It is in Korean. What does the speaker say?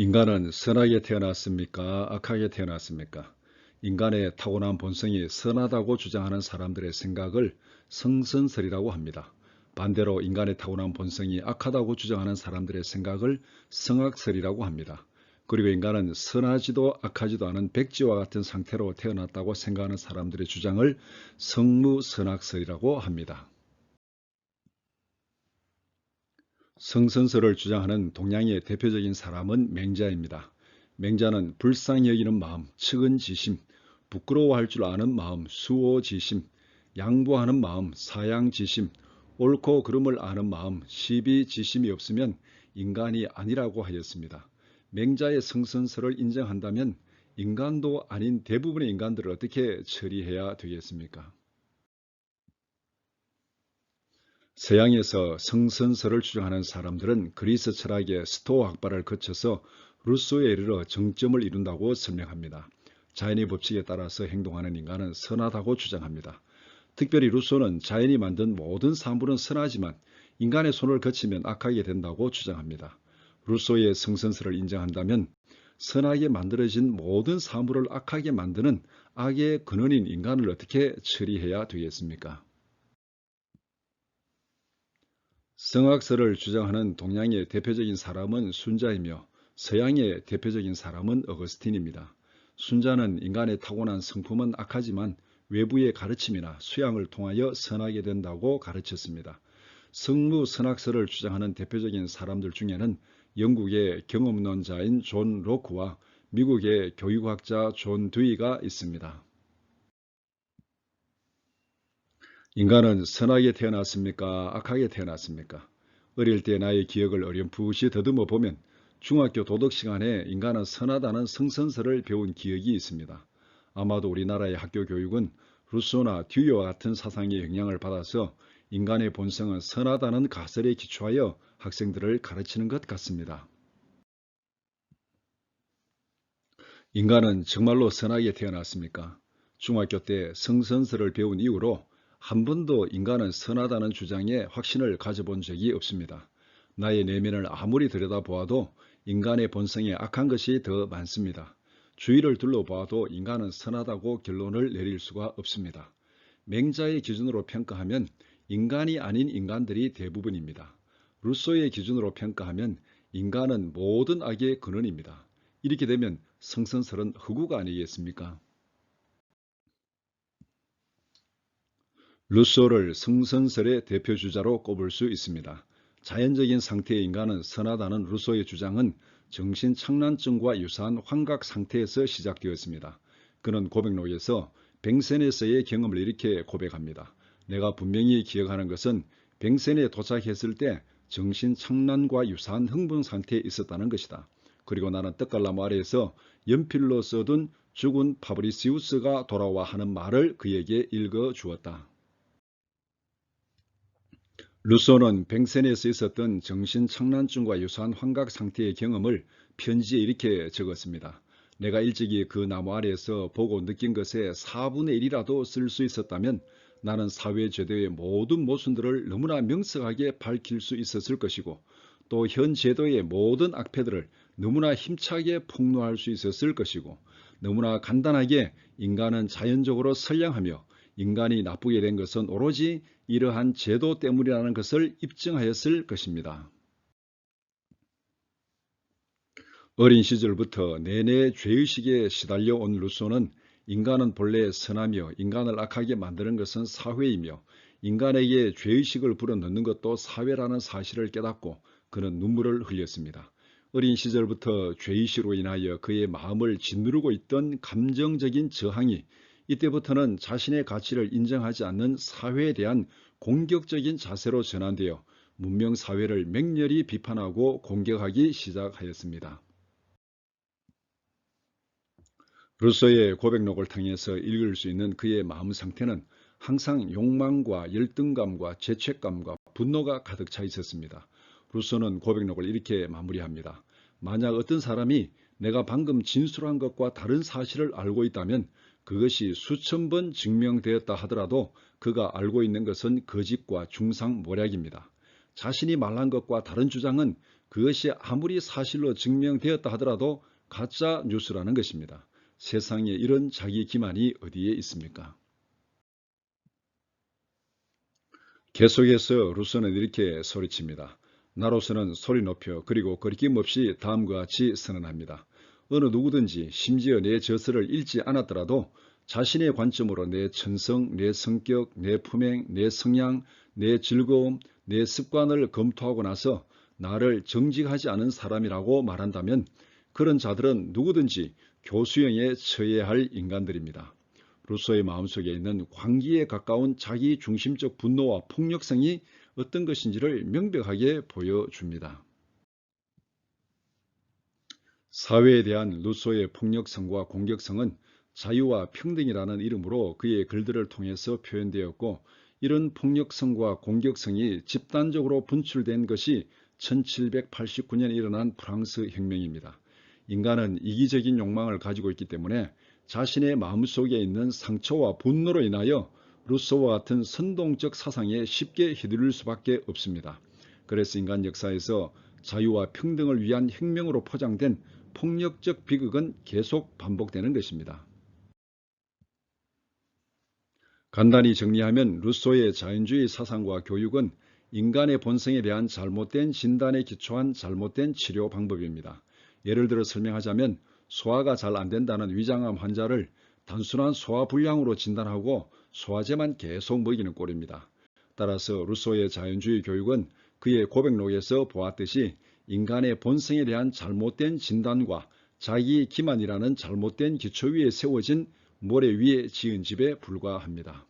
인간은 선하게 태어났습니까? 악하게 태어났습니까? 인간의 타고난 본성이 선하다고 주장하는 사람들의 생각을 성선설이라고 합니다. 반대로 인간의 타고난 본성이 악하다고 주장하는 사람들의 생각을 성악설이라고 합니다. 그리고 인간은 선하지도 악하지도 않은 백지와 같은 상태로 태어났다고 생각하는 사람들의 주장을 성무선악설이라고 합니다. 성선설을 주장하는 동양의 대표적인 사람은 맹자입니다. 맹자는 불쌍히 여기는 마음, 측은지심, 부끄러워할 줄 아는 마음, 수오지심, 양보하는 마음, 사양지심, 옳고 그름을 아는 마음, 시비지심이 없으면 인간이 아니라고 하였습니다. 맹자의 성선설을 인정한다면 인간도 아닌 대부분의 인간들을 어떻게 처리해야 되겠습니까? 서양에서 성선설을 주장하는 사람들은 그리스 철학의 스토아 학파를 거쳐서 루소에 이르러 정점을 이룬다고 설명합니다. 자연의 법칙에 따라서 행동하는 인간은 선하다고 주장합니다. 특별히 루소는 자연이 만든 모든 사물은 선하지만 인간의 손을 거치면 악하게 된다고 주장합니다. 루소의 성선설을 인정한다면 선하게 만들어진 모든 사물을 악하게 만드는 악의 근원인 인간을 어떻게 처리해야 되겠습니까? 성악설을 주장하는 동양의 대표적인 사람은 순자이며 서양의 대표적인 사람은 어거스틴입니다. 순자는 인간의 타고난 성품은 악하지만 외부의 가르침이나 수양을 통하여 선하게 된다고 가르쳤습니다. 성무선악설을 주장하는 대표적인 사람들 중에는 영국의 경험론자인 존 로크와 미국의 교육학자 존 듀이가 있습니다. 인간은 선하게 태어났습니까? 악하게 태어났습니까? 어릴 때 나의 기억을 어렴풋이 더듬어 보면 중학교 도덕 시간에 인간은 선하다는 성선설을 배운 기억이 있습니다. 아마도 우리나라의 학교 교육은 루소나 듀이와 같은 사상의 영향을 받아서 인간의 본성은 선하다는 가설에 기초하여 학생들을 가르치는 것 같습니다. 인간은 정말로 선하게 태어났습니까? 중학교 때 성선설을 배운 이후로 한 번도 인간은 선하다는 주장에 확신을 가져본 적이 없습니다. 나의 내면을 아무리 들여다보아도 인간의 본성에 악한 것이 더 많습니다. 주위를 둘러보아도 인간은 선하다고 결론을 내릴 수가 없습니다. 맹자의 기준으로 평가하면 인간이 아닌 인간들이 대부분입니다. 루소의 기준으로 평가하면 인간은 모든 악의 근원입니다. 이렇게 되면 성선설은 흑우가 아니겠습니까? 루소를 성선설의 대표주자로 꼽을 수 있습니다. 자연적인 상태의 인간은 선하다는 루소의 주장은 정신착란증과 유사한 환각 상태에서 시작되었습니다. 그는 고백록에서 뱅센에서의 경험을 이렇게 고백합니다. 내가 분명히 기억하는 것은 뱅센에 도착했을 때 정신착란과 유사한 흥분 상태에 있었다는 것이다. 그리고 나는 떡갈나무 아래에서 연필로 써둔 죽은 파브리시우스가 돌아와 하는 말을 그에게 읽어 주었다. 루소는 뱅센에서 있었던 정신착란증과 유사한 환각 상태의 경험을 편지에 이렇게 적었습니다. 내가 일찍이 그 나무 아래에서 보고 느낀 것의 4분의 1이라도 쓸 수 있었다면 나는 사회 제도의 모든 모순들을 너무나 명석하게 밝힐 수 있었을 것이고 또 현 제도의 모든 악패들을 너무나 힘차게 폭로할 수 있었을 것이고 너무나 간단하게 인간은 자연적으로 선량하며 인간이 나쁘게 된 것은 오로지 이러한 제도 때문이라는 것을 입증하였을 것입니다. 어린 시절부터 내내 죄의식에 시달려 온 루소는 인간은 본래 선하며 인간을 악하게 만드는 것은 사회이며 인간에게 죄의식을 불어넣는 것도 사회라는 사실을 깨닫고 그는 눈물을 흘렸습니다. 어린 시절부터 죄의식으로 인하여 그의 마음을 짓누르고 있던 감정적인 저항이 이때부터는 자신의 가치를 인정하지 않는 사회에 대한 공격적인 자세로 전환되어 문명사회를 맹렬히 비판하고 공격하기 시작하였습니다. 루소의 고백록을 통해서 읽을 수 있는 그의 마음 상태는 항상 욕망과 열등감과 죄책감과 분노가 가득 차 있었습니다. 루소는 고백록을 이렇게 마무리합니다. 만약 어떤 사람이 내가 방금 진술한 것과 다른 사실을 알고 있다면 그것이 수천 번 증명되었다 하더라도 그가 알고 있는 것은 거짓과 중상모략입니다. 자신이 말한 것과 다른 주장은 그것이 아무리 사실로 증명되었다 하더라도 가짜 뉴스라는 것입니다. 세상에 이런 자기 기만이 어디에 있습니까? 계속해서 루소는 이렇게 소리칩니다. 나로서는 소리 높여 그리고 거리낌없이 다음과 같이 선언합니다. 어느 누구든지 심지어 내 저서를 읽지 않았더라도 자신의 관점으로 내 천성, 내 성격, 내 품행, 내 성향, 내 즐거움, 내 습관을 검토하고 나서 나를 정직하지 않은 사람이라고 말한다면 그런 자들은 누구든지 교수형에 처해야 할 인간들입니다. 루소의 마음속에 있는 광기에 가까운 자기 중심적 분노와 폭력성이 어떤 것인지를 명백하게 보여줍니다. 사회에 대한 루소의 폭력성과 공격성은 자유와 평등이라는 이름으로 그의 글들을 통해서 표현되었고, 이런 폭력성과 공격성이 집단적으로 분출된 것이 1789년에 일어난 프랑스 혁명입니다. 인간은 이기적인 욕망을 가지고 있기 때문에 자신의 마음속에 있는 상처와 분노로 인하여 루소와 같은 선동적 사상에 쉽게 휘둘릴 수밖에 없습니다. 그래서 인간 역사에서 자유와 평등을 위한 혁명으로 포장된 폭력적 비극은 계속 반복되는 것입니다. 간단히 정리하면 루소의 자연주의 사상과 교육은 인간의 본성에 대한 잘못된 진단에 기초한 잘못된 치료 방법입니다. 예를 들어 설명하자면 소화가 잘 안된다는 위장암 환자를 단순한 소화불량으로 진단하고 소화제만 계속 먹이는 꼴입니다. 따라서 루소의 자연주의 교육은 그의 고백록에서 보았듯이 인간의 본성에 대한 잘못된 진단과 자기 기만이라는 잘못된 기초 위에 세워진 모래 위에 지은 집에 불과합니다.